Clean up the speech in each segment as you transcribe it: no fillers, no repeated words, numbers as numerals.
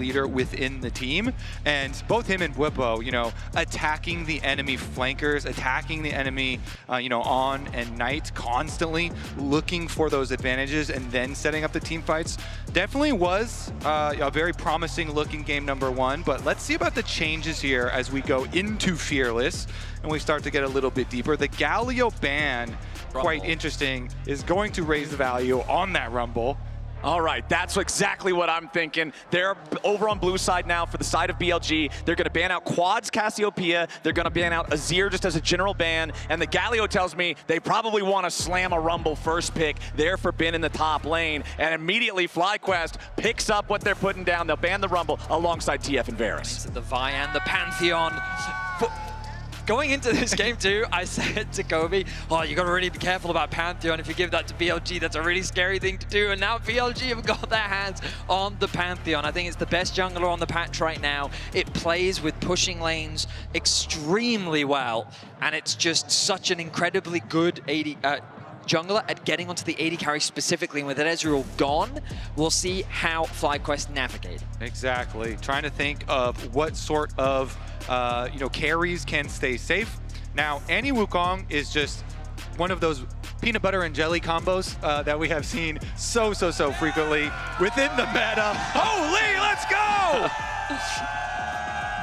leader within the team, and both him and Whippo, you know, attacking the enemy flankers, attacking the enemy, you know, on and night, constantly looking for those advantages and then setting up the team fights. Definitely was a very promising looking game number one, but let's see about the changes here as we go into Fearless and we start to get a little bit deeper. The Galio ban, quite interesting, is going to raise the value on that Rumble. All right, that's exactly what I'm thinking. They're over on blue side now for the side of BLG. They're going to ban out Quads Cassiopeia. They're going to ban out Azir just as a general ban. And the Galio tells me they probably want to slam a Rumble first pick there for Bin in the top lane. And immediately FlyQuest picks up what they're putting down. They'll ban the Rumble alongside TF and Varus. The Vi and the Pantheon. Going into this game too, I said to Kobe, oh, you got to really be careful about Pantheon. If you give that to BLG, that's a really scary thing to do. And now BLG have got their hands on the Pantheon. I think it's the best jungler on the patch right now. It plays with pushing lanes extremely well. And it's just such an incredibly good AD jungler at getting onto the AD carry specifically. And with Ezreal gone, we'll see how FlyQuest navigate. Exactly. Trying to think of what sort of you know, carries can stay safe. Now, Annie Wukong is just one of those peanut butter and jelly combos that we have seen so frequently within the meta. Holy, let's go!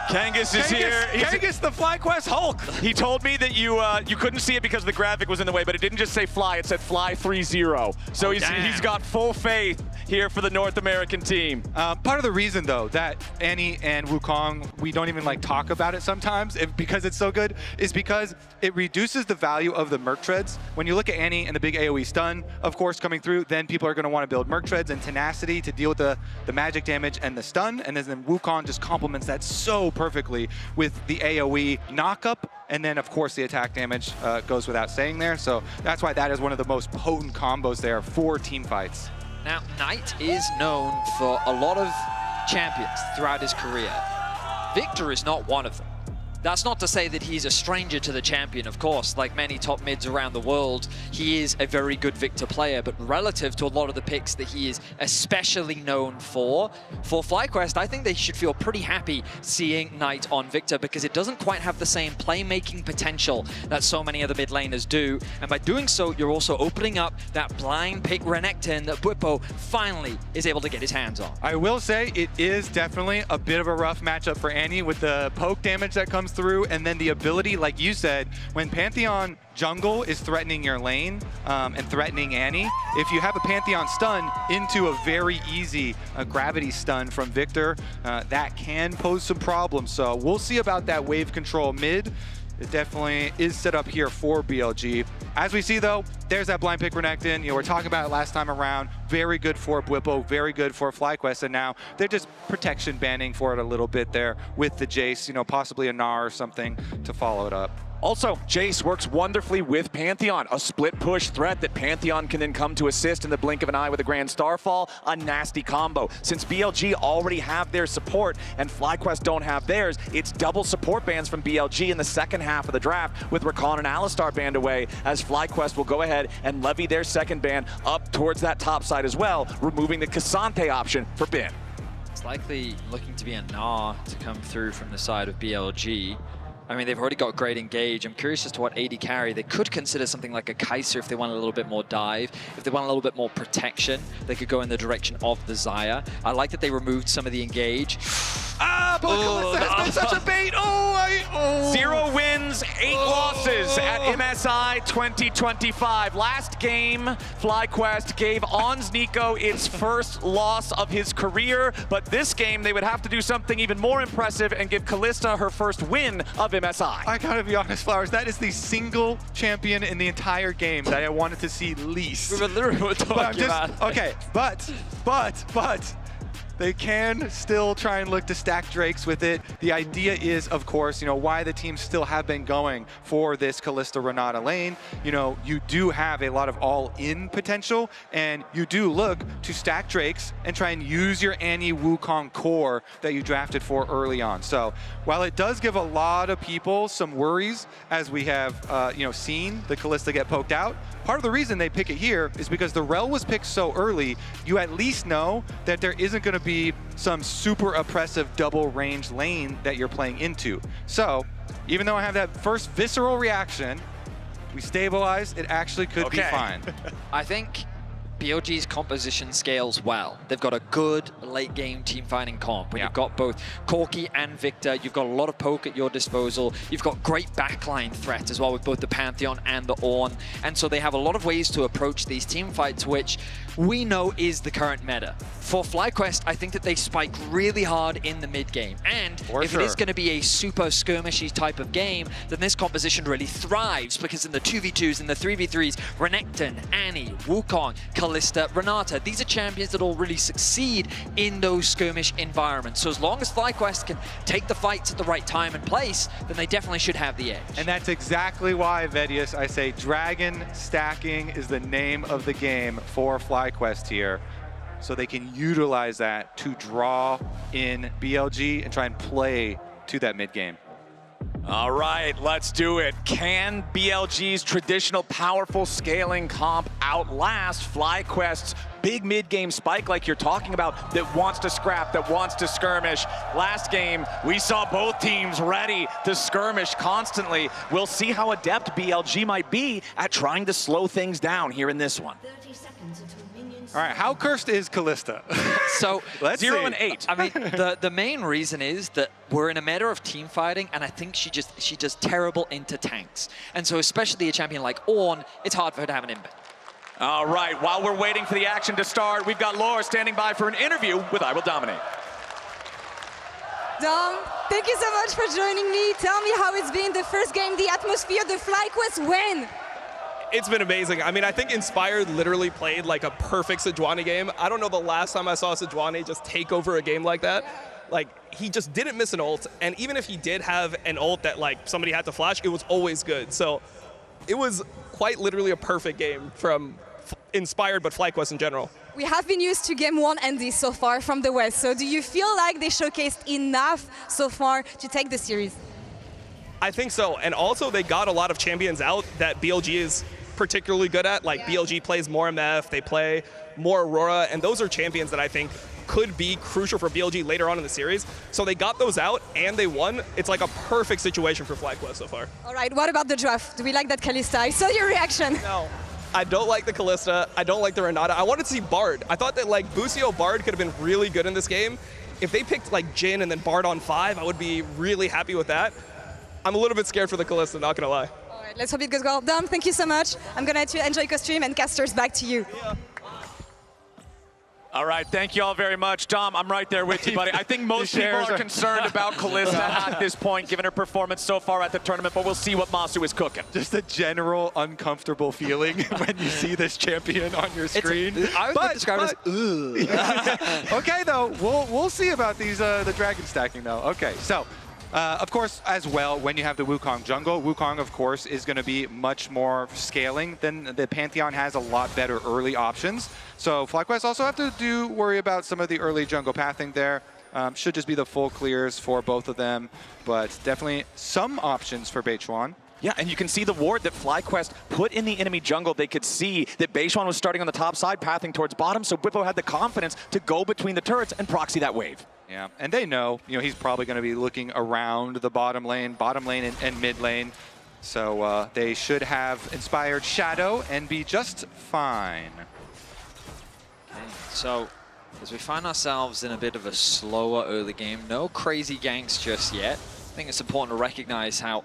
Kangas is here. Kangas, the FlyQuest Hulk. He told me that you couldn't see it because the graphic was in the way, but it didn't just say fly, it said fly 3-0. So he's got full faith here for the North American team. Part of the reason, though, that Annie and Wukong, we don't even like talk about it sometimes because it's so good, is because it reduces the value of the Merc Treads. When you look at Annie and the big AoE stun, of course, coming through, then people are going to want to build Merc Treads and Tenacity to deal with the magic damage and the stun, and then Wukong just complements that so perfectly with the AoE knockup, and then of course the attack damage goes without saying there. So that's why that is one of the most potent combos there for team fights. Now, Knight is known for a lot of champions throughout his career. Victor is not one of them. That's not to say that he's a stranger to the champion, of course. Like many top mids around the world, he is a very good Victor player, but relative to a lot of the picks that he is especially known for FlyQuest, I think they should feel pretty happy seeing Knight on Victor because it doesn't quite have the same playmaking potential that so many other mid laners do. And by doing so, you're also opening up that blind pick Renekton that Whippo finally is able to get his hands on. I will say it is definitely a bit of a rough matchup for Annie with the poke damage that comes through, and then the ability, like you said, when Pantheon jungle is threatening your lane and threatening Annie, if you have a Pantheon stun into a very easy gravity stun from Victor, that can pose some problems. So we'll see about that wave control mid. It definitely is set up here for BLG. As we see, though, there's that blind pick Renekton. You know, we're talking about it last time around. Very good for Whippo, very good for FlyQuest, and now they're just protection banning for it a little bit there with the Jace, you know, possibly a Gnar or something to follow it up. Also, Jace works wonderfully with Pantheon, a split push threat that Pantheon can then come to assist in the blink of an eye with a Grand Starfall, a nasty combo. Since BLG already have their support and FlyQuest don't have theirs, it's double support bans from BLG in the second half of the draft with Rakan and Alistar banned away, as FlyQuest will go ahead and levy their second ban up towards that top side as well, removing the Cassante option for Bin. It's likely looking to be a Gnar to come through from the side of BLG. I mean, they've already got great engage. I'm curious as to what AD carry. They could consider something like a Kai'Sa if they want a little bit more dive. If they want a little bit more protection, they could go in the direction of the Xayah. I like that they removed some of the engage. Ah, but Kalista has been such a bait. Oh, 0 wins, 8 losses at MSI 2025. Last game, FlyQuest gave Ons Nico its first loss of his career, but this game they would have to do something even more impressive and give Kalista her first win of MSI. I gotta be honest, Flowers, that is the single champion in the entire game that I wanted to see least. We were literally talking about. Okay, but they can still try and look to stack Drakes with it. The idea is, of course, you know, why the teams still have been going for this Kalista Renata lane. You know, you do have a lot of all-in potential, and you do look to stack Drakes and try and use your Annie Wukong core that you drafted for early on. So while it does give a lot of people some worries, as we have, you know, seen the Kalista get poked out, part of the reason they pick it here is because the Rel was picked so early, you at least know that there isn't going to be some super oppressive double range lane that you're playing into. So even though I have that first visceral reaction, we stabilize, it actually could be fine. I think BLG's composition scales well. They've got a good late game team fighting comp. When you've got both Corki and Victor, you've got a lot of poke at your disposal. You've got great backline threat as well with both the Pantheon and the Ornn. And so they have a lot of ways to approach these team fights, which we know is the current meta. For FlyQuest, I think that they spike really hard in the mid game. And if it is going to be a super skirmishy type of game, then this composition really thrives because in the 2v2s and the 3v3s, Renekton, Annie, Wukong, Kalista, Renata, these are champions that all really succeed in those skirmish environments. So as long as FlyQuest can take the fights at the right time and place, then they definitely should have the edge. And that's exactly why, Vedius, I say dragon stacking is the name of the game for FlyQuest here. So they can utilize that to draw in BLG and try and play to that mid game. All right, let's do it. Can BLG's traditional powerful scaling comp outlast FlyQuest's big mid-game spike like you're talking about that wants to scrap, that wants to skirmish? Last game, we saw both teams ready to skirmish constantly. We'll see how adept BLG might be at trying to slow things down here in this one. 30 seconds until minions. All right, how cursed is Kalista? So Let's 0 see. and 8. I mean, the main reason is that we're in a meta of team fighting, and I think she does terrible into tanks. And so especially a champion like Ornn, it's hard for her to have an impact. All right, while we're waiting for the action to start, we've got Laura standing by for an interview with I Will Dominate. Dom, thank you so much for joining me. Tell me how it's been the first game, the atmosphere, the FlyQuest win. It's been amazing. I mean, I think Inspired literally played like a perfect Sejuani game. I don't know the last time I saw Sejuani just take over a game like that. Like, he just didn't miss an ult, and even if he did have an ult that like somebody had to flash, it was always good. So it was quite literally a perfect game from Inspired, but FlyQuest in general. We have been used to game one and this so far from the West. So do you feel like they showcased enough so far to take the series? I think so, and also they got a lot of champions out that BLG is particularly good at. Like BLG plays more MF, they play more Aurora, and those are champions that I think could be crucial for BLG later on in the series. So they got those out and they won. It's like a perfect situation for FlyQuest so far. All right, what about the draft? Do we like that Kalista? I saw your reaction. No, I don't like the Kalista. I don't like the Renata. I wanted to see Bard. I thought that like Busio Bard could have been really good in this game. If they picked like Jhin and then Bard on 5, I would be really happy with that. I'm a little bit scared for the Kalista, not gonna lie. All right, let's hope it goes well. Dom, thank you so much. I'm gonna let you enjoy costume, and casters, back to you. Yeah. All right, thank you all very much. Dom, I'm right there with you, buddy. I think most people are concerned about Kalista at this point, given her performance so far at the tournament, but we'll see what Masu is cooking. Just a general uncomfortable feeling when you see this champion on your screen. I would describe it as, ugh. Okay, though, we'll see about these the dragon stacking, though. Okay, so of course, as well, when you have the Wukong jungle, Wukong, of course, is going to be much more scaling than the Pantheon has a lot better early options. So FlyQuest also have to worry about some of the early jungle pathing there. Should just be the full clears for both of them, but definitely some options for Beichuan. Yeah, and you can see the ward that FlyQuest put in the enemy jungle. They could see that Beichuan was starting on the top side, pathing towards bottom, so Bwipo had the confidence to go between the turrets and proxy that wave. Yeah, and they know, he's probably going to be looking around the bottom lane and mid lane. So they should have Inspired Shadow and be just fine. Okay, so as we find ourselves in a bit of a slower early game, no crazy ganks just yet. I think it's important to recognize how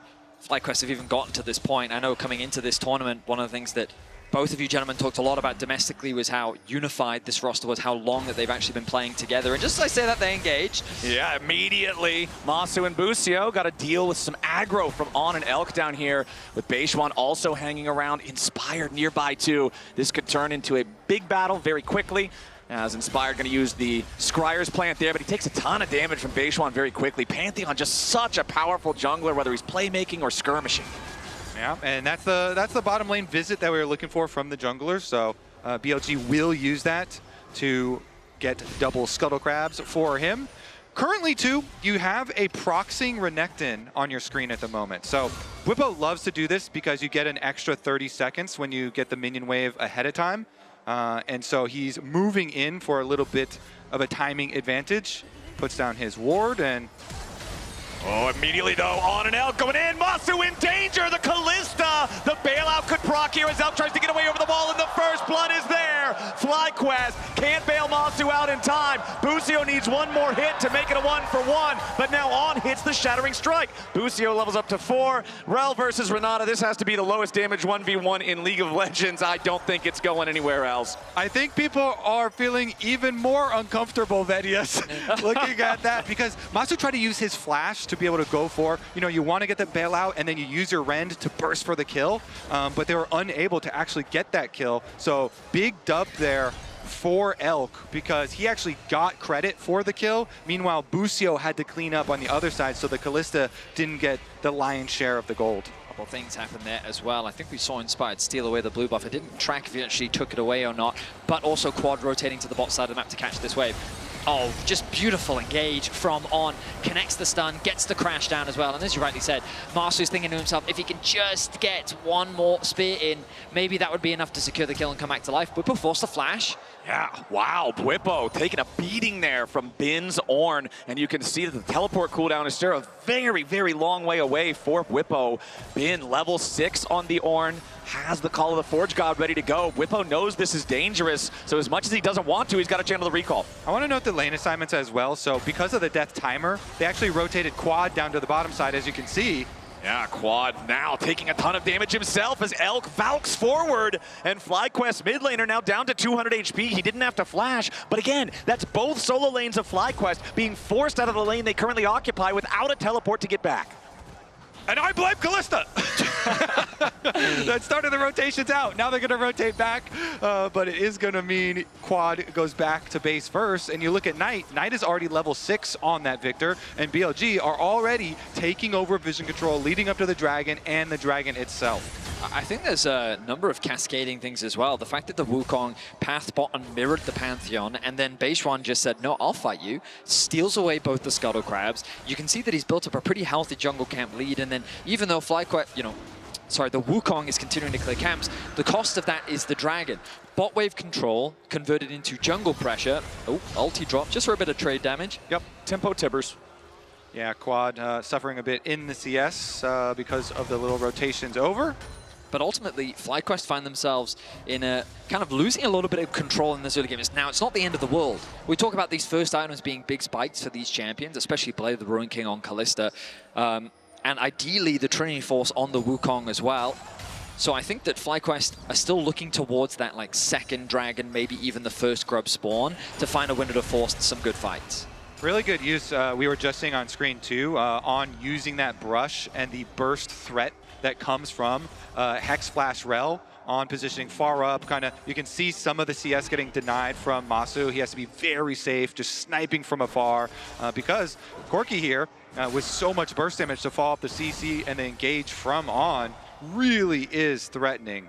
FlyQuest have even gotten to this point. I know coming into this tournament, one of the things that both of you gentlemen talked a lot about domestically was how unified this roster was, how long that they've actually been playing together. And just as I say that, they engaged. Yeah, immediately, Masu and Busio got to deal with some aggro from On and Elk down here, with Beichuan also hanging around, Inspired nearby too. This could turn into a big battle very quickly, as Inspired going to use the Scryer's plant there, but he takes a ton of damage from Beichuan very quickly. Pantheon just such a powerful jungler, whether he's playmaking or skirmishing. Yeah, and that's the bottom lane visit that we were looking for from the junglers. So BLG will use that to get double Scuttle Crabs for him. Currently, too, you have a proxying Renekton on your screen at the moment. So Bwipo loves to do this because you get an extra 30 seconds when you get the minion wave ahead of time. And so he's moving in for a little bit of a timing advantage. Puts down his ward and Oh, immediately though, on and out, going in, Masu in danger, the Callista, the bailout could proc here as Elk tries to get away over the wall, and the first blood is there. FlyQuest can't bail Masu out in time. Busio needs one more hit to make it a 1-for-1, but now on hits the Shattering Strike. Busio levels up to 4. Rel versus Renata, this has to be the lowest damage 1v1 in League of Legends. I don't think it's going anywhere else. I think people are feeling even more uncomfortable, Vedius, looking at that, because Masu tried to use his flash to be able to go for, you want to get the bailout and then you use your rend to burst for the kill, but they were unable to actually get that kill. So big dub there for Elk because he actually got credit for the kill. Meanwhile, Busio had to clean up on the other side, so the Callista didn't get the lion's share of the gold. Couple things happened there as well. I think we saw Inspired steal away the blue buff. It didn't track if he actually took it away or not, but also Quad rotating to the bot side of the map to catch this wave. Oh, just beautiful engage from On. Connects the stun, gets the crash down as well. And as you rightly said, Masu's thinking to himself, if he can just get one more spear in, maybe that would be enough to secure the kill and come back to life. Bwipo forced the flash. Yeah, wow, Bwipo taking a beating there from Bin's Ornn, and you can see that the teleport cooldown is still a very, very long way away for Bwipo. Bin level 6 on the Ornn, has the Call of the Forge God ready to go. Bwipo knows this is dangerous, so as much as he doesn't want to, he's got to channel the recall. I want to note the lane assignments as well. So because of the death timer, they actually rotated Quad down to the bottom side, as you can see. Yeah, Quad now taking a ton of damage himself as Elk valks forward, and FlyQuest mid laner now down to 200 HP. He didn't have to flash, but again, that's both solo lanes of FlyQuest being forced out of the lane they currently occupy without a teleport to get back. And I blame Callista. That started the rotations out. Now they're going to rotate back, but it is going to mean Quad goes back to base first. And you look at Knight. Knight is already level 6 on that Victor, and BLG are already taking over vision control, leading up to the Dragon and the Dragon itself. I think there's a number of cascading things as well. The fact that the Wukong path bottom mirrored the Pantheon, and then Beishuan just said, no, I'll fight you, steals away both the Scuttle Crabs. You can see that he's built up a pretty healthy jungle camp lead, and then even though FlyQuest, the Wukong is continuing to clear camps, the cost of that is the Dragon. Bot wave control converted into jungle pressure. Oh, ulti drop just for a bit of trade damage. Yep, Tempo Tibbers. Yeah, Quad suffering a bit in the CS because of the little rotations over. But ultimately, FlyQuest find themselves in a kind of losing a little bit of control in this early game. Now, it's not the end of the world. We talk about these first items being big spikes for these champions, especially Blade of the Ruin King on Callista, and ideally the Trinity Force on the Wukong as well. So I think that FlyQuest are still looking towards that second Dragon, maybe even the first Grub spawn, to find a window to force some good fights. Really good use, we were just seeing on screen too, on using that brush and the burst threat that comes from Hex Flash Rel on positioning far up. You can see some of the CS getting denied from Masu. He has to be very safe, just sniping from afar, because Corki here, with so much burst damage to follow up the CC and the engage from On, really is threatening.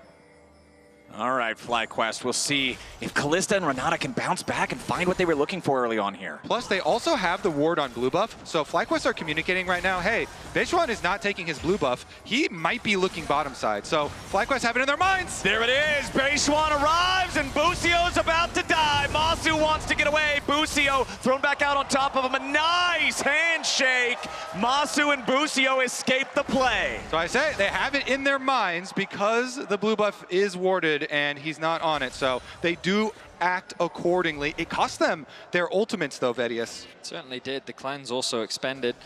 All right, FlyQuest, we'll see if Callista and Renata can bounce back and find what they were looking for early on here. Plus, they also have the ward on blue buff, so FlyQuest are communicating right now, hey, Beishuan is not taking his blue buff. He might be looking bottom side, so FlyQuest have it in their minds. There it is, Beishuan arrives, and Busio's about to die. Masu wants to get away. Busio thrown back out on top of him. A nice handshake. Masu and Busio escape the play. So I say they have it in their minds because the blue buff is warded and he's not on it, so they do act accordingly. It cost them their ultimates though, Vedius. Certainly did. The cleanse also expended.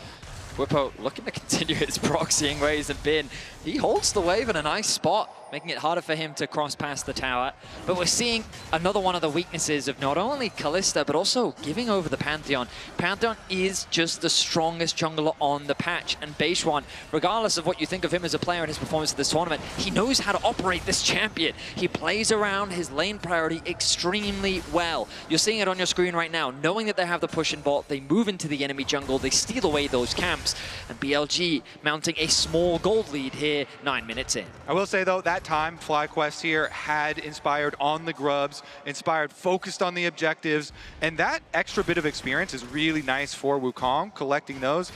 Bwipo looking to continue his proxying ways, and Bin, he holds the wave in a nice spot, making it harder for him to cross past the tower. But we're seeing another one of the weaknesses of not only Callista, but also giving over the Pantheon. Pantheon is just the strongest jungler on the patch, and Beishuan, regardless of what you think of him as a player and his performance at this tournament, he knows how to operate this champion. He plays around his lane priority extremely well. You're seeing it on your screen right now. Knowing that they have the push in bot, they move into the enemy jungle, they steal away those camps, and BLG mounting a small gold lead here 9 minutes in. I will say though, that time FlyQuest here had Inspired on the grubs, Inspired focused on the objectives, and that extra bit of experience is really nice for Wukong, collecting those.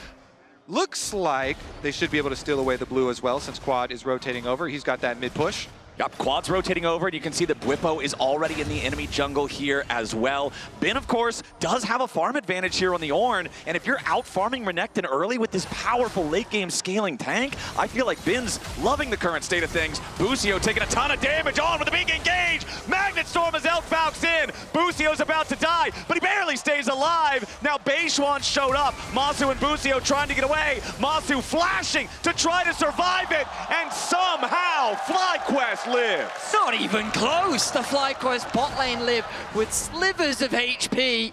Looks like they should be able to steal away the blue as well, since Quad is rotating over. He's got that mid push. Yep, Quad's rotating over, and you can see that Bwipo is already in the enemy jungle here as well. Bin, of course, does have a farm advantage here on the Ornn, and if you're out farming Renekton early with this powerful late-game scaling tank, I feel like Bin's loving the current state of things. Busio taking a ton of damage on with a big engage. Magnet Storm as Elk Falc's in. Busio's about to die, but he barely stays alive. Now Beishwan showed up. Masu and Busio trying to get away. Masu flashing to try to survive it, and somehow FlyQuest lives. Not even close. The FlyQuest bot lane live with slivers of HP.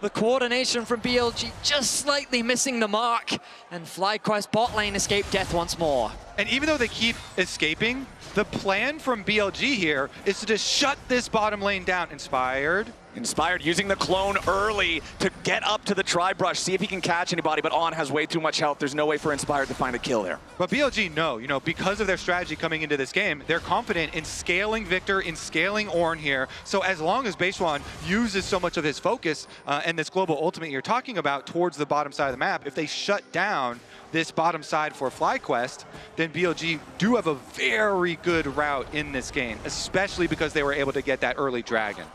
The coordination from BLG just slightly missing the mark, and FlyQuest bot lane escape death once more. And even though they keep escaping, the plan from BLG here is to just shut this bottom lane down. Inspired using the clone early to get up to the tri-brush, see if he can catch anybody, but On has way too much health. There's no way for Inspired to find a kill there. But BLG know, because of their strategy coming into this game, they're confident in scaling Victor, in scaling Ornn here. So as long as Beishwan uses so much of his focus and this global ultimate you're talking about towards the bottom side of the map, if they shut down this bottom side for FlyQuest, then BLG do have a very good route in this game, especially because they were able to get that early dragon.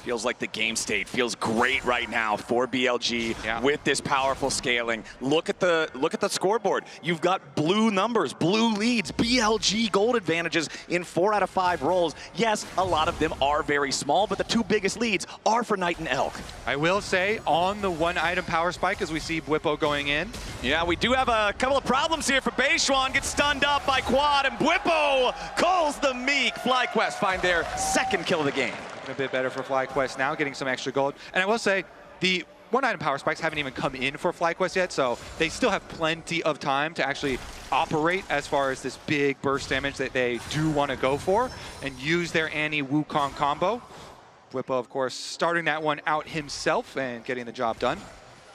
Feels like the game state feels great right now for BLG with this powerful scaling. Look at the scoreboard. You've got blue numbers, blue leads, BLG gold advantages in 4 out of 5 rolls. Yes, a lot of them are very small, but the 2 biggest leads are for Knight and Elk. I will say on the 1-item power spike as we see Bwipo going in. Yeah, we do have a couple of problems here for Beishwan. Gets stunned up by Quad, and Bwipo calls the meek. FlyQuest find their 2nd kill of the game. A bit better for FlyQuest now, getting some extra gold. And I will say, the 1-item power spikes haven't even come in for FlyQuest yet, so they still have plenty of time to actually operate as far as this big burst damage that they do want to go for and use their Annie-Wukong combo. Bwipo, of course, starting that one out himself and getting the job done.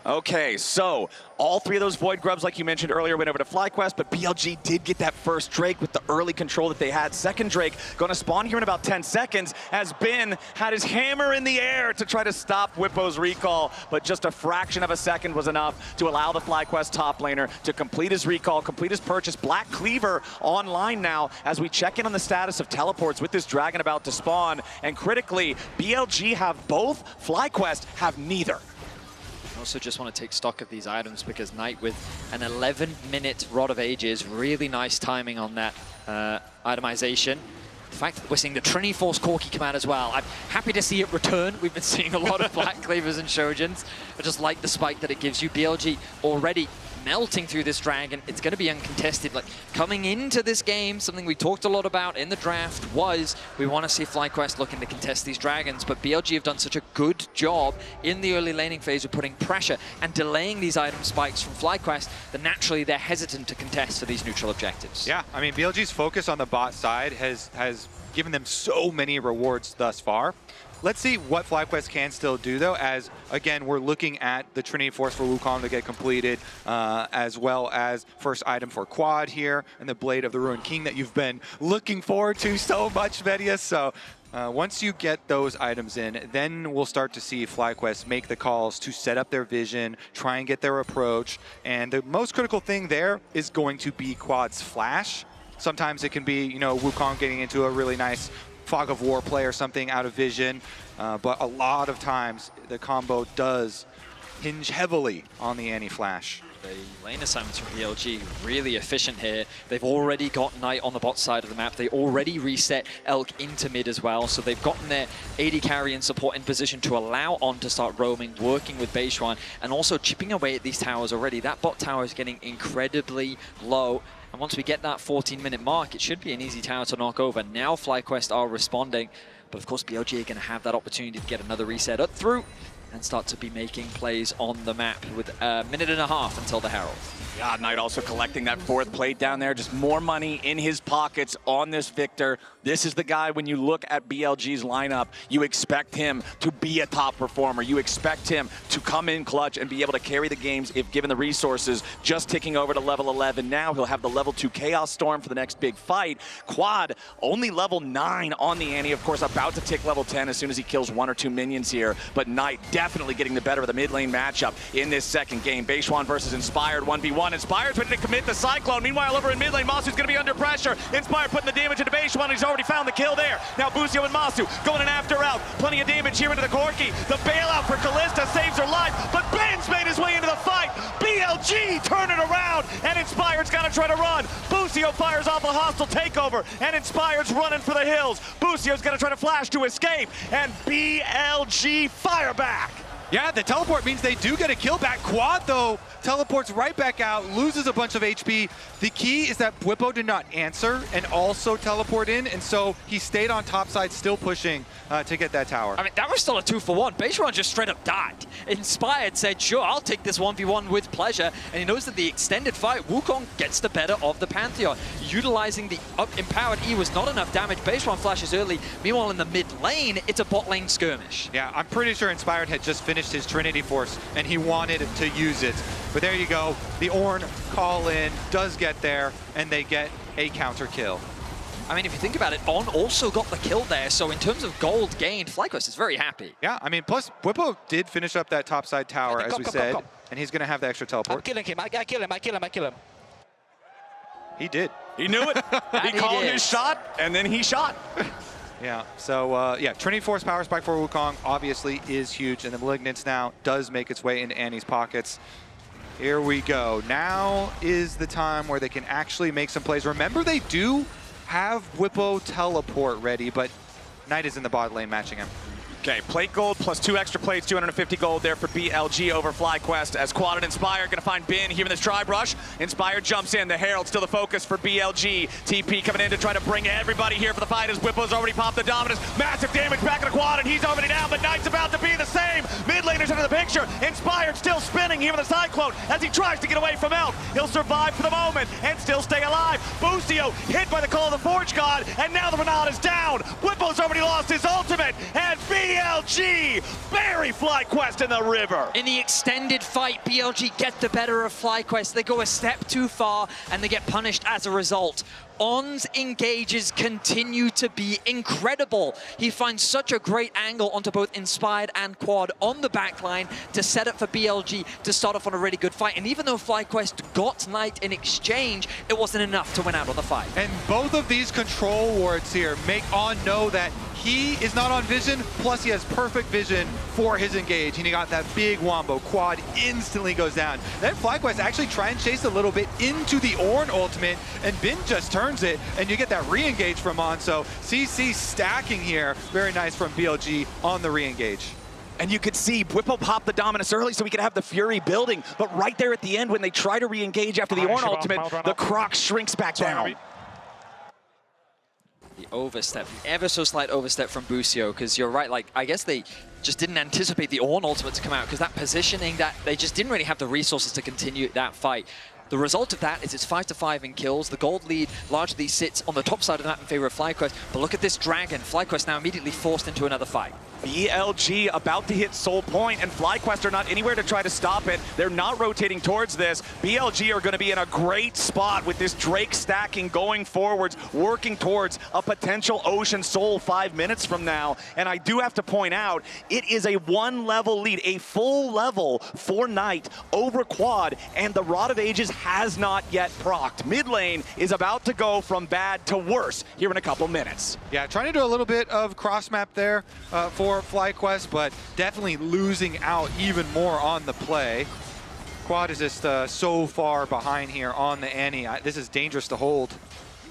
Okay, so all 3 of those Void Grubs, like you mentioned earlier, went over to FlyQuest, but BLG did get that first Drake with the early control that they had. Second Drake going to spawn here in about 10 seconds, as Ben had his hammer in the air to try to stop Bwipo's recall, but just a fraction of a second was enough to allow the FlyQuest top laner to complete his recall, complete his purchase. Black Cleaver online now as we check in on the status of teleports with this dragon about to spawn, and critically, BLG have both, FlyQuest have neither. I also just want to take stock of these items because Knight with an 11-minute Rod of Ages, really nice timing on that itemization. The fact that we're seeing the Trini Force Corki come out as well, I'm happy to see it return. We've been seeing a lot of Black Cleavers and Shojins. I just like the spike that it gives you. BLG already melting through this dragon. It's going to be uncontested. Like, coming into this game, something we talked a lot about in the draft was we want to see FlyQuest looking to contest these dragons, but BLG have done such a good job in the early laning phase of putting pressure and delaying these item spikes from FlyQuest that naturally they're hesitant to contest for these neutral objectives. Yeah, I mean, BLG's focus on the bot side has given them so many rewards thus far. Let's see what FlyQuest can still do, though, as, again, we're looking at the Trinity Force for Wukong to get completed, as well as first item for Quad here, and the Blade of the Ruined King that you've been looking forward to so much, Vedius. So once you get those items in, then we'll start to see FlyQuest make the calls to set up their vision, try and get their approach, and the most critical thing there is going to be Quad's flash. Sometimes it can be, Wukong getting into a really nice Fog of War play or something out of vision, but a lot of times the combo does hinge heavily on the anti-flash. The lane assignments from BLG really efficient here. They've already got Knight on the bot side of the map. They already reset Elk into mid as well, so they've gotten their AD carry and support in position to allow On to start roaming, working with Beishwan, and also chipping away at these towers already. That bot tower is getting incredibly low. And once we get that 14-minute mark, it should be an easy tower to knock over. Now FlyQuest are responding, but of course BLG are going to have that opportunity to get another reset up through and start to be making plays on the map with a minute and a half until the Herald. Yeah, Knight also collecting that 4th plate down there. Just more money in his pockets on this Victor. This is the guy, when you look at BLG's lineup, you expect him to be a top performer. You expect him to come in clutch and be able to carry the games if given the resources. Just ticking over to level 11 now. He'll have the level 2 Chaos Storm for the next big fight. Quad, only level 9 on the Annie. Of course, about to tick level 10 as soon as he kills 1 or 2 minions here. But Knight definitely getting the better of the mid lane matchup in this second game. Beishwan versus Inspired 1v1. one. Inspired's ready to commit the Cyclone. Meanwhile, over in mid lane, Masu's going to be under pressure. Inspired putting the damage into base one. He's already found the kill there. Now Busio and Masu going an after out. Plenty of damage here into the Corki. The bailout for Callista saves her life, but Ben's made his way into the fight. BLG turn it around, and Inspired's got to try to run. Busio fires off a hostile takeover, and Inspired's running for the hills. Busio's going to try to flash to escape, and BLG fire back. Yeah, the teleport means they do get a kill back. Quad, though, teleports right back out, loses a bunch of HP. The key is that Bwipo did not answer and also teleport in, and so he stayed on top side, still pushing to get that tower. I mean, that was still a 2-for-1. Baserun just straight up died. Inspired said, sure, I'll take this 1v1 with pleasure, and he knows that the extended fight, Wukong gets the better of the Pantheon. Utilizing the empowered E was not enough damage. Baserun flashes early. Meanwhile, in the mid lane, it's a bot lane skirmish. Yeah, I'm pretty sure Inspired had just finished his Trinity Force, and he wanted to use it. But there you go. The Ornn call in does get there, and they get a counter kill. I mean, if you think about it, On also got the kill there, so in terms of gold gained, FlyQuest is very happy. Yeah, I mean, plus Bwipo did finish up that topside tower, as we said, and he's going to have the extra teleport. I'm killing him. I kill him. He did. He knew it. He called his shot, and then he shot. Yeah, so yeah, Trinity Force power spike for Wukong obviously is huge, and the Malignance now does make its way into Annie's pockets. Here we go. Now is the time where they can actually make some plays. Remember, they do have Bwipo teleport ready, but Knight is in the bot lane matching him. Okay, plate gold plus 2 extra plates, 250 gold there for BLG over FlyQuest as Quad and Inspired gonna find Bin here in this tribe rush. Inspired jumps in, the Herald still the focus for BLG. TP coming in to try to bring everybody here for the fight as Bwipo's already popped the Dominus. Massive damage back in the Quad, and he's already down, but Knight's about to be the same. Mid laners into the picture. Inspired still spinning here with the Cyclone as he tries to get away from Elk. He'll survive for the moment and still stay alive. Busio hit by the call of the Forge God, and now the Renata is down. Bwipo's already lost his ultimate, and BLG bury FlyQuest in the river. In the extended fight, BLG get the better of FlyQuest. They go a step too far, and they get punished as a result. On's engages continue to be incredible. He finds such a great angle onto both Inspired and Quad on the backline to set up for BLG to start off on a really good fight. And even though FlyQuest got Knight in exchange, it wasn't enough to win out on the fight. And both of these control wards here make On know that he is not on vision, plus he has perfect vision for his engage, and he got that big wombo. Quad instantly goes down. Then FlyQuest actually try and chase a little bit into the Ornn ultimate, and Bin just turns it, and you get that re-engage from On. So CC stacking here. Very nice from BLG on the re-engage. And you could see Bwipo pop the Dominus early so we could have the Fury building, but right there at the end when they try to re-engage after the Ornn ultimate, the Croc shrinks back down. The overstep, the ever so slight overstep from Busio, because you're right, like, I guess they just didn't anticipate the Ornn ultimate to come out, because that positioning, that they just didn't really have the resources to continue that fight. The result of that is it's 5-5 in kills. The gold lead largely sits on the top side of the map in favor of FlyQuest, but look at this Dragon. FlyQuest now immediately forced into another fight. BLG about to hit Soul Point, and FlyQuest are not anywhere to try to stop it. They're not rotating towards this. BLG are going to be in a great spot with this Drake stacking going forwards, working towards a potential Ocean Soul 5 minutes from now. And I do have to point out, it is a 1-level lead, a full level for Knight over Quad, and the Rod of Ages has not yet procced. Mid lane is about to go from bad to worse here in a couple minutes. Yeah, trying to do a little bit of cross map there for FlyQuest, but definitely losing out even more on the play. Quad is just so far behind here on the Annie. This is dangerous to hold.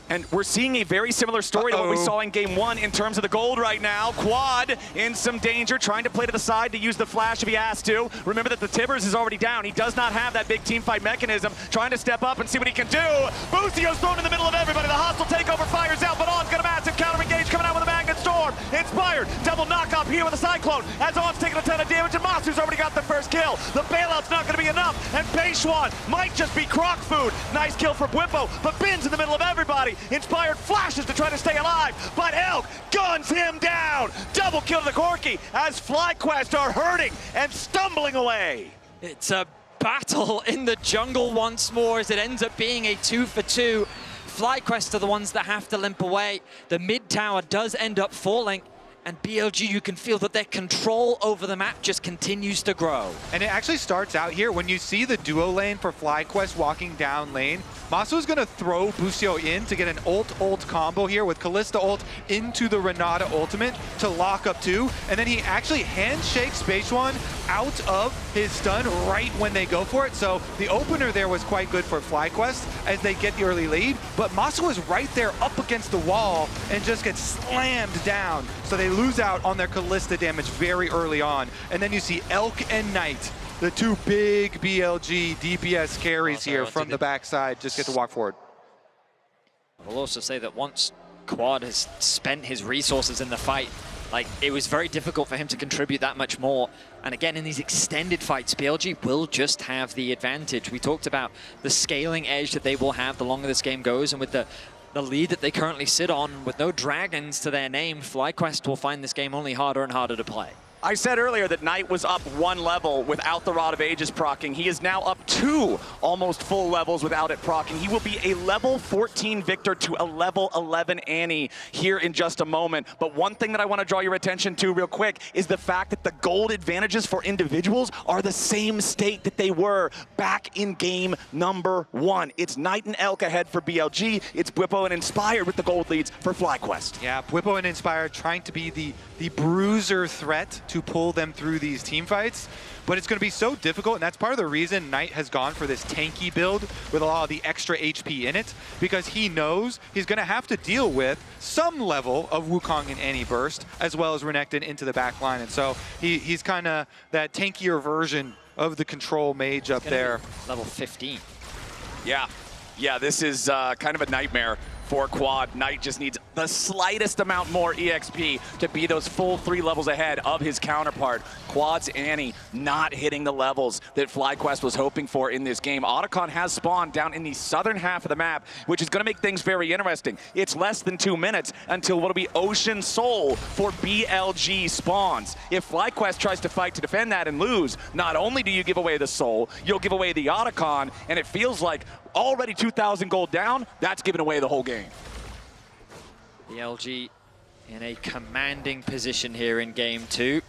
And we're seeing a very similar story to what we saw in game 1 in terms of the gold right now. Quad in some danger, trying to play to the side to use the flash if he has to. Remember that the Tibbers is already down. He does not have that big team fight mechanism. Trying to step up and see what he can do. Busio's thrown in the middle of everybody. The hostile takeover fires out, but On's got a massive counter engage coming out with a Magnet Storm. Inspired, double knockoff here with a Cyclone. As On's taking a ton of damage, and Masu's already got the first kill. The bailout's not going to be enough, and Beishwan might just be croc food. Nice kill for Bwipo, but Bin's in the middle of everybody. Inspired flashes to try to stay alive, but Elk guns him down. Double kill to the Corki as FlyQuest are hurting and stumbling away. It's a battle in the jungle once more as it ends up being a 2-for-2. FlyQuest are the ones that have to limp away. The mid tower does end up falling, And BLG, you can feel that their control over the map just continues to grow. And it actually starts out here when you see the duo lane for FlyQuest walking down lane. Masu's gonna throw Busio in to get an ult combo here with Kalista ult into the Renata ultimate to lock up 2. And then he actually handshakes Spaceone out of his stun right when they go for it. So the opener there was quite good for FlyQuest as they get the early lead. But Masu is right there up against the wall and just gets slammed down. So they lose out on their Kalista damage very early on. And then you see Elk and Knight, the two big BLG DPS carries here from the backside, just get to walk forward. We'll also say that once Quad has spent his resources in the fight, like, it was very difficult for him to contribute that much more. And again, in these extended fights, BLG will just have the advantage. We talked about the scaling edge that they will have the longer this game goes, and with the lead that they currently sit on, with no dragons to their name, FlyQuest will find this game only harder and harder to play. I said earlier that Knight was up 1 level without the Rod of Ages proccing. He is now up 2 almost full levels without it proccing. He will be a level 14 Victor to a level 11 Annie here in just a moment. But one thing that I want to draw your attention to real quick is the fact that the gold advantages for individuals are the same state that they were back in game number 1. It's Knight and Elk ahead for BLG. It's Bwipo and Inspired with the gold leads for FlyQuest. Yeah, Bwipo and Inspired trying to be the bruiser threat to pull them through these team fights, but it's going to be so difficult, and that's part of the reason Knight has gone for this tanky build with a lot of the extra HP in it, because he knows he's going to have to deal with some level of Wukong and Annie burst, as well as Renekton into the back line, and so he's kind of that tankier version of the control mage up there. Level 15. Yeah, this is kind of a nightmare for Quad. Knight just needs the slightest amount more EXP to be those full 3 levels ahead of his counterpart. Quad's Annie not hitting the levels that FlyQuest was hoping for in this game. Otacon has spawned down in the southern half of the map, which is going to make things very interesting. It's less than 2 minutes until what'll be Ocean Soul for BLG spawns. If FlyQuest tries to fight to defend that and lose, not only do you give away the Soul, you'll give away the Otacon, and it feels like already 2,000 gold down, that's giving away the whole game. BLG in a commanding position here in game 2,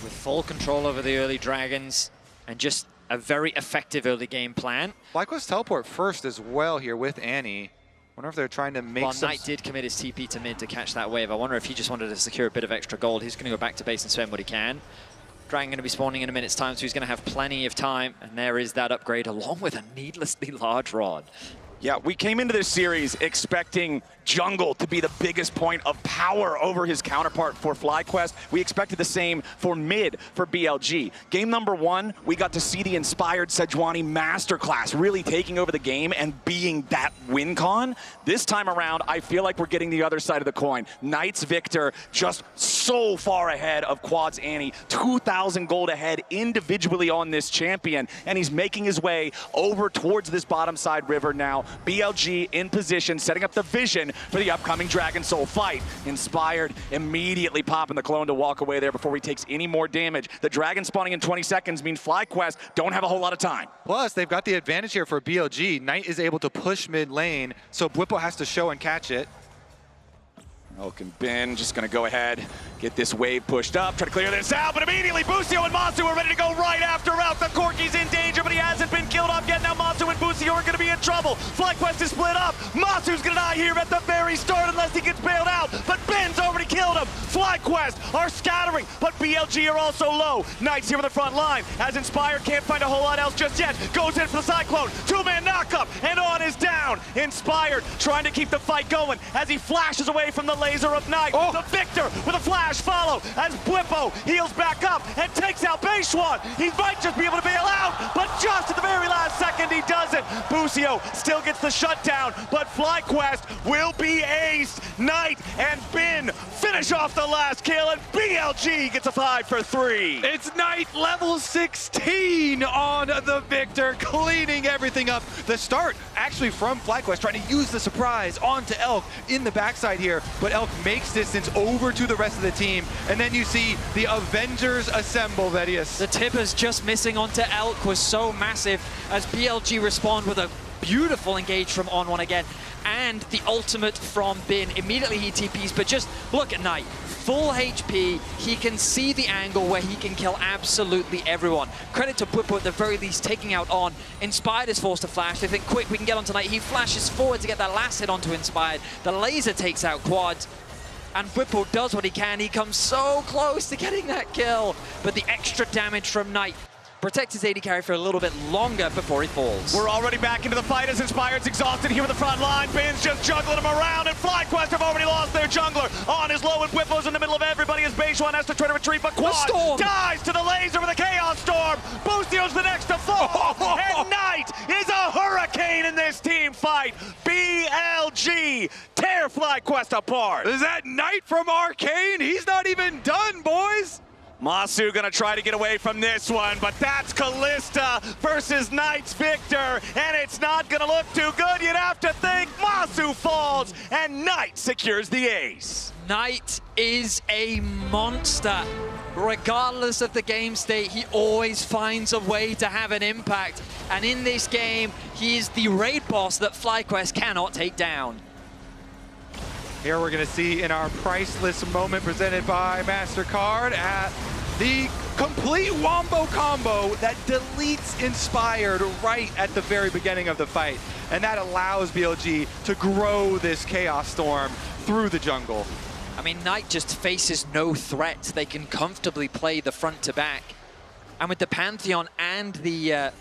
with full control over the early dragons and just a very effective early game plan. FlyQuest teleport first as well here with Annie. Wonder if they're trying to make some... Knight did commit his TP to mid to catch that wave. I wonder if he just wanted to secure a bit of extra gold. He's going to go back to base and spend what he can. Dragon going to be spawning in a minute's time, so he's going to have plenty of time. And there is that upgrade along with a needlessly large rod. Yeah, we came into this series expecting Jungle to be the biggest point of power over his counterpart for FlyQuest. We expected the same for mid for BLG. Game number 1, we got to see the inspired Sejuani masterclass really taking over the game and being that win con. This time around, I feel like we're getting the other side of the coin. Knight's Victor just so far ahead of Quad's Annie, 2,000 gold ahead individually on this champion, and he's making his way over towards this bottom side river now. BLG in position, setting up the vision for the upcoming Dragon Soul fight. Inspired immediately popping the clone to walk away there before he takes any more damage. The Dragon spawning in 20 seconds means FlyQuest don't have a whole lot of time. Plus, they've got the advantage here for BLG. Knight is able to push mid lane, so Bwipo has to show and catch it. Elk and Ben just going to go ahead, get this wave pushed up, try to clear this out, but immediately Busio and Masu are ready to go right after out. The Corki's in danger, but he hasn't been killed off yet. Now Masu and Busio are going to be in trouble. FlyQuest is split up. Masu's going to die here at the very start unless he gets bailed out, but Ben's already killed him. FlyQuest are scattering, but BLG are also low. Knight's here on the front line, as Inspired can't find a whole lot else just yet. Goes in for the Cyclone, 2-man knockup, and On is down. Inspired trying to keep the fight going as he flashes away from the laser of Knight. The Victor with a flash follow as Bwipo heals back up and takes out Baishwan. He might just be able to bail out, but just at the very last second he doesn't. Busio still gets the shutdown, but FlyQuest will be aced. Knight and Ben finish off the last kill, and BLG gets a 5 for 3. It's Knight level 16 on the Victor, cleaning everything up. The start actually from FlyQuest trying to use the surprise onto Elk in the backside here, but Elk makes distance over to the rest of the team, and then you see the Avengers assemble, Vedius. The tippers just missing onto Elk was so massive as BLG respond with a beautiful engage from On1 again. And and the ultimate from Bin. Immediately he TPs, but just look at Knight. Full HP, he can see the angle where he can kill absolutely everyone. Credit to Bwipo at the very least taking out On. Inspired is forced to flash. They think, quick, we can get on tonight. He flashes forward to get that last hit onto Inspired. The laser takes out Quad. And Bwipo does what he can. He comes so close to getting that kill. But the extra damage from Knight protects his AD carry for a little bit longer before he falls. We're already back into the fight as Inspired's exhausted here with the front line. Bin's just juggling him around, and FlyQuest have already lost their jungler. On is low, and Bwipo's in the middle of everybody as Beishuan has to try to retreat, but Quad dies to the laser with a Chaos Storm. Boostio's the next to fall, and Knight is a hurricane in this team fight. BLG tear FlyQuest apart. Is that Knight from Arcane? He's not even done, boys. Masu gonna try to get away from this one, but that's Kalista versus Knight's Victor, and it's not gonna look too good. You'd have to think Masu falls, and Knight secures the ace. Knight is a monster. Regardless of the game state, he always finds a way to have an impact. And in this game, he is the raid boss that FlyQuest cannot take down. Here we're going to see in our priceless moment presented by MasterCard at the complete wombo combo that deletes Inspired right at the very beginning of the fight. And that allows BLG to grow this Chaos Storm through the jungle. I mean, Knight just faces no threat. They can comfortably play the front to back. And with the Pantheon and the, I've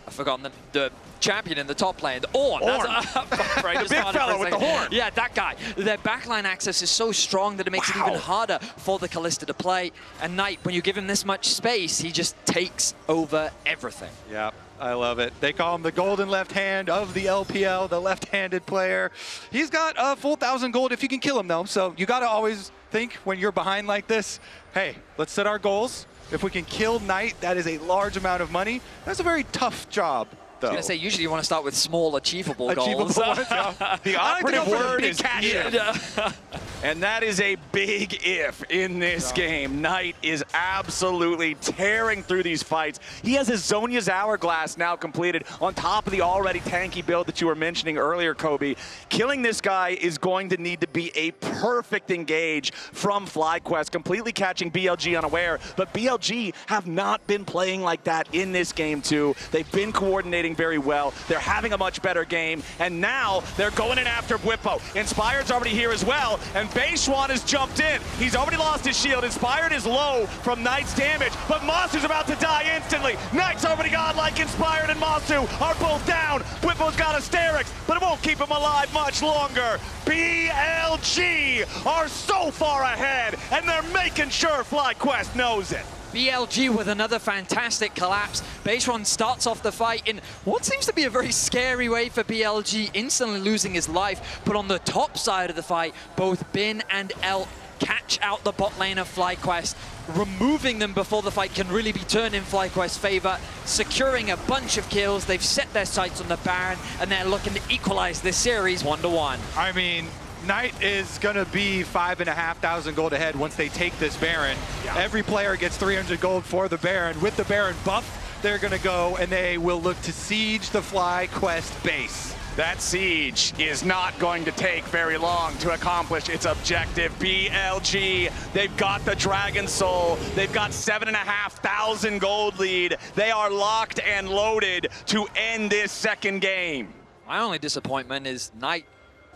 forgotten the champion in the top lane, Ornn. The big fella with the horn. Yeah, that guy. Their backline access is so strong that it makes it even harder for the Kalista to play. And Knight, when you give him this much space, he just takes over everything. Yeah, I love it. They call him the golden left hand of the LPL, the left-handed player. He's got a full 1,000 gold if you can kill him, though. So you got to always think when you're behind like this, hey, let's set our goals. If we can kill Knight, that is a large amount of money. That's a very tough job. I was going to say, usually you want to start with small, achievable goals. The operative word is if. And that is a big if in this game. Knight is absolutely tearing through these fights. He has his Zhonya's Hourglass now completed on top of the already tanky build that you were mentioning earlier, Kobe. Killing this guy is going to need to be a perfect engage from FlyQuest, completely catching BLG unaware. But BLG have not been playing like that in this game, too. They've been coordinating very well. They're having a much better game, and now they're going in after Bwipo. Inspired's already here as well, and Beishuan has jumped in. He's already lost his shield. Inspired is low from Knight's damage, but Masu's about to die instantly. Knight's already gone like Inspired and Masu are both down. Bwipo's got Asterix, but it won't keep him alive much longer. BLG are so far ahead, and they're making sure FlyQuest knows it. BLG with another fantastic collapse. Beishuan starts off the fight in what seems to be a very scary way for BLG, instantly losing his life. But on the top side of the fight, both Bin and El catch out the bot lane of FlyQuest, removing them before the fight can really be turned in FlyQuest's favor, securing a bunch of kills. They've set their sights on the Baron, and they're looking to equalize this series 1-1. I mean, Knight is going to be 5,500 gold ahead once they take this Baron. Yeah. Every player gets 300 gold for the Baron. With the Baron buff, they're going to go and they will look to siege the FlyQuest base. That siege is not going to take very long to accomplish its objective. BLG, they've got the Dragon Soul. They've got 7,500 gold lead. They are locked and loaded to end this second game. My only disappointment is Knight.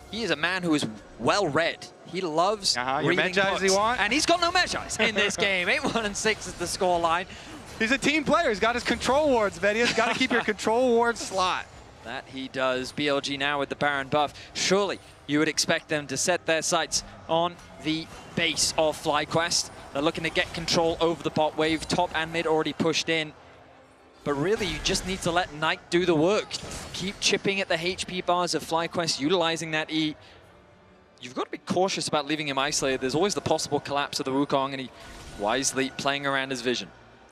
He is a man who is well-read. He loves reading books. He want? And he's got no Magi in this game. 8-1-6 is the scoreline. He's a team player. He's got his control wards, Betty. He's got to keep your control ward slot. That he does. BLG now with the Baron buff. Surely you would expect them to set their sights on the base of FlyQuest. They're looking to get control over the bot wave. Top and mid already pushed in. But really, you just need to let Knight do the work. Keep chipping at the HP bars of FlyQuest, utilizing that E. You've got to be cautious about leaving him isolated. There's always the possible collapse of the Wukong, and he wisely playing around his vision.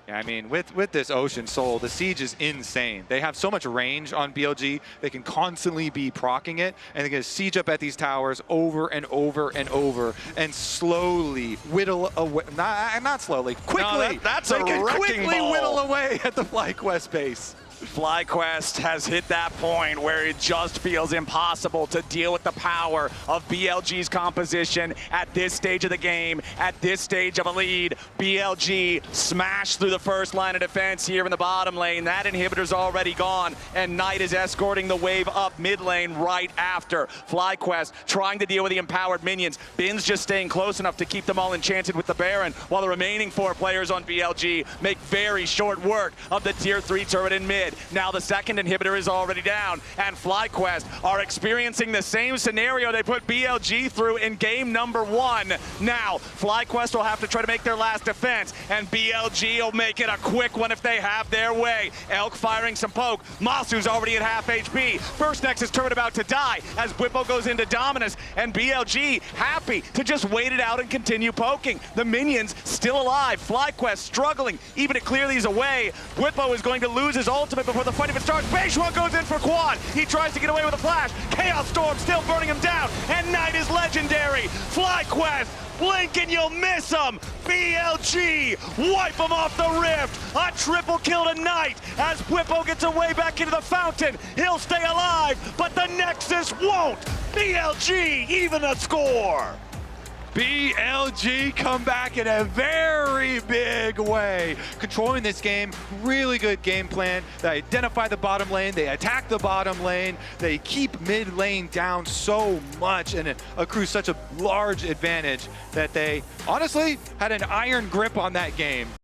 Yeah, I mean, with this Ocean Soul, the siege is insane. They have so much range on BLG, they can constantly be proccing it, and they're going to siege up at these towers over and over and over, and slowly whittle away, not slowly, quickly. No, that's they a can wrecking quickly ball. whittle away at the FlyQuest base. FlyQuest has hit that point where it just feels impossible to deal with the power of BLG's composition at this stage of the game, at this stage of a lead. BLG smashed through the first line of defense here in the bottom lane. That inhibitor's already gone, and Knight is escorting the wave up mid lane right after. FlyQuest trying to deal with the empowered minions. Bin's just staying close enough to keep them all enchanted with the Baron, while the remaining 4 players on BLG make very short work of the tier 3 turret in mid. Now the second inhibitor is already down, and FlyQuest are experiencing the same scenario they put BLG through in game number 1. Now, FlyQuest will have to try to make their last defense, and BLG will make it a quick one if they have their way. Elk firing some poke. Masu's already at half HP. First Nexus turret about to die as Bwipo goes into Dominus, and BLG happy to just wait it out and continue poking. The minions still alive. FlyQuest struggling even to clear these away. Bwipo is going to lose his ultimate before the fight even starts. Beishua goes in for quad. He tries to get away with a flash. Chaos Storm still burning him down, and Knight is legendary. FlyQuest, blink and you'll miss him. BLG wipe him off the rift. A triple kill to Knight as Bwipo gets away back into the fountain. He'll stay alive, but the Nexus won't. BLG even the score. BLG come back in a very big way. Controlling this game, really good game plan. They identify the bottom lane, they attack the bottom lane, they keep mid lane down so much and accrue such a large advantage that they honestly had an iron grip on that game.